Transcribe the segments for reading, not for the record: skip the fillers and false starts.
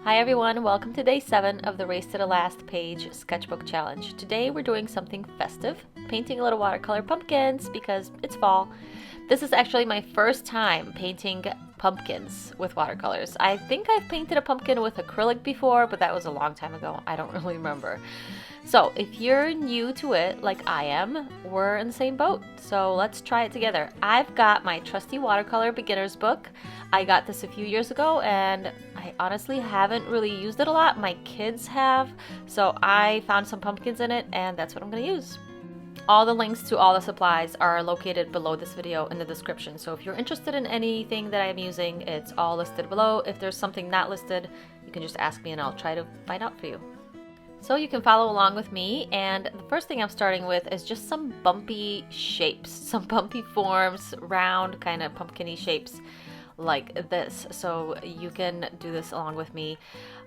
Hi everyone, welcome to day 7 of the Race to the Last Page sketchbook challenge. Today we're doing something festive, painting a little watercolor pumpkins because it's fall. This is actually my first time painting pumpkins with watercolors. I think I've painted a pumpkin with acrylic before, but that was a long time ago. I don't really remember. So if you're new to it, like I am, we're in the same boat. So let's try it together. I've got my trusty watercolor beginner's book. I got this a few years ago and I honestly haven't really used it a lot. My kids have, so I found some pumpkins in it and that's what I'm going to use. All the links to all the supplies are located below this video in the description. So if you're interested in anything that I'm using, it's all listed below. If there's something not listed, you can just ask me and I'll try to find out for you. So you can follow along with me, and the first thing I'm starting with is just some bumpy shapes, some bumpy forms, round kind of pumpkin-y shapes like this. So you can do this along with me.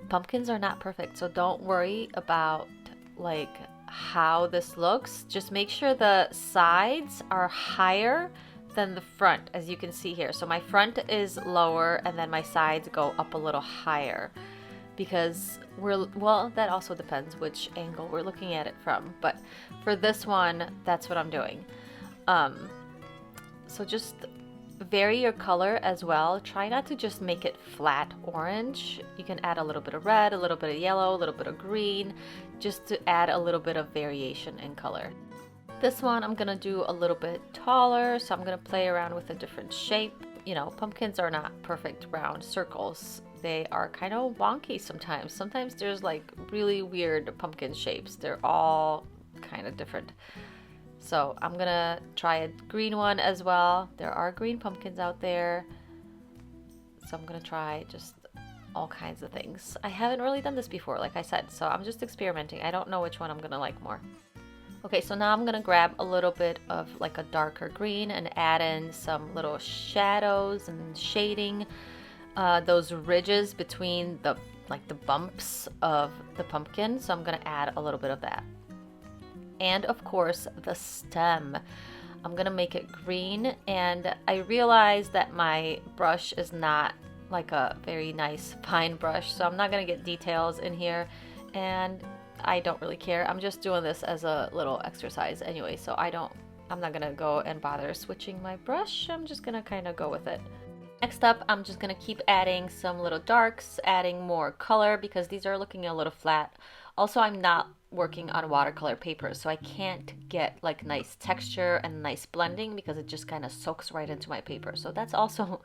Pumpkins are not perfect, so don't worry about like how this looks. Just make sure the sides are higher than the front, as you can see here. So my front is lower and then my sides go up a little higher, because that also depends which angle we're looking at it from, but for this one, that's what I'm doing. So just vary your color as well. Try not to just make it flat orange. You can add a little bit of red, a little bit of yellow, a little bit of green, just to add a little bit of variation in color. This one I'm gonna do a little bit taller, so I'm gonna play around with a different shape. You know, pumpkins are not perfect round circles. They are kind of wonky sometimes. Sometimes there's like really weird pumpkin shapes. They're all kind of different. So I'm gonna try a green one as well. There are green pumpkins out there. So I'm gonna try just all kinds of things. I haven't really done this before, like I said, so I'm just experimenting. I don't know which one I'm gonna like more. Okay, so now I'm gonna grab a little bit of like a darker green and add in some little shadows and shading. Those ridges between the bumps of the pumpkin, so I'm gonna add a little bit of that. And of course the stem, I'm gonna make it green, and I realized that my brush is not like a very nice fine brush, so I'm not gonna get details in here, and I don't really care. I'm just doing this as a little exercise anyway, so I'm not gonna go and bother switching my brush. I'm just gonna kind of go with it. Next up, I'm just going to keep adding some little darks, adding more color because these are looking a little flat. Also, I'm not working on watercolor paper, so I can't get like nice texture and nice blending because it just kind of soaks right into my paper. So that's also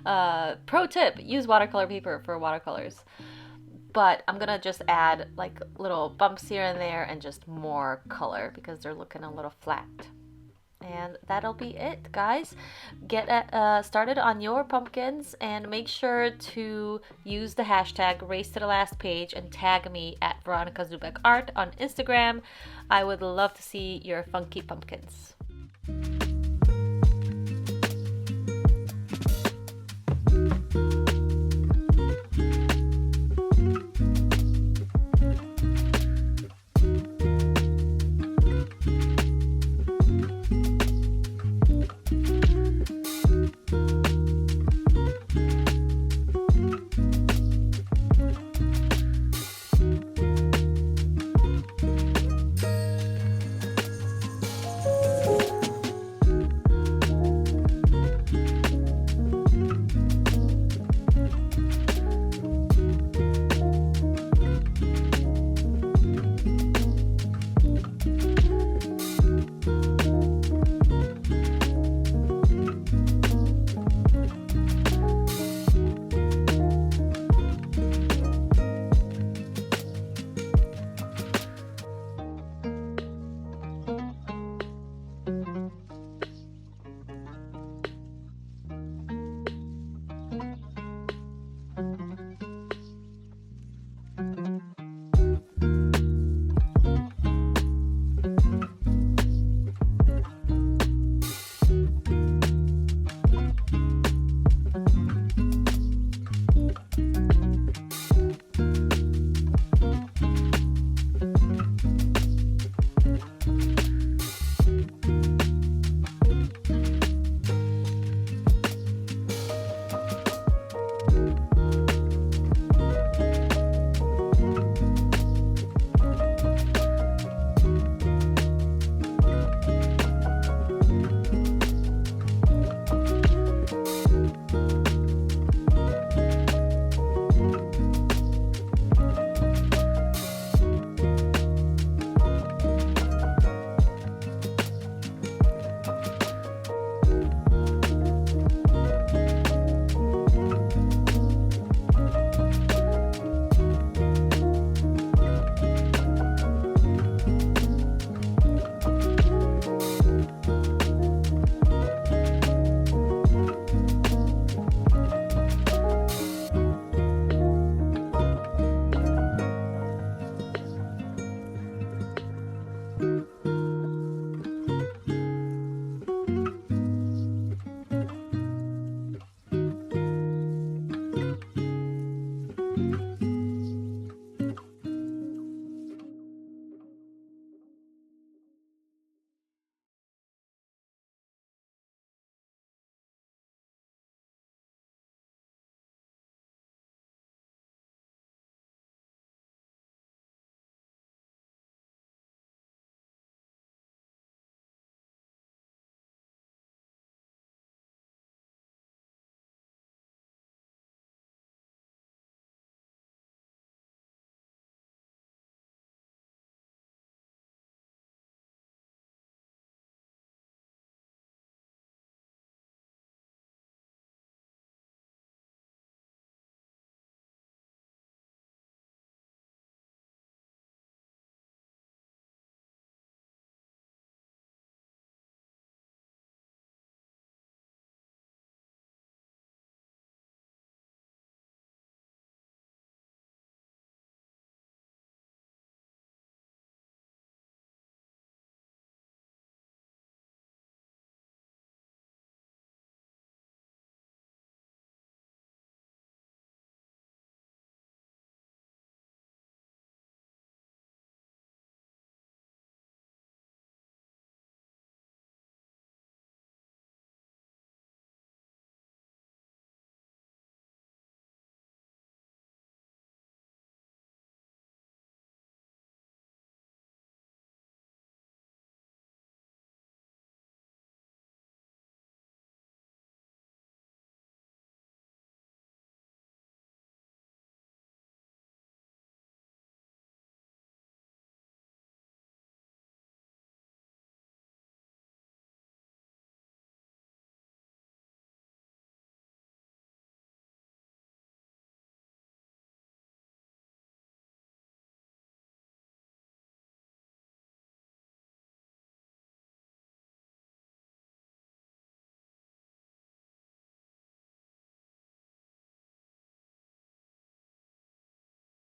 a pro tip, use watercolor paper for watercolors. But I'm going to just add like little bumps here and there and just more color because they're looking a little flat. And that'll be it, guys. Get started on your pumpkins and make sure to use the hashtag Race to the Last Page and tag me at Weronika Zubek Art on Instagram. I would love to see your funky pumpkins.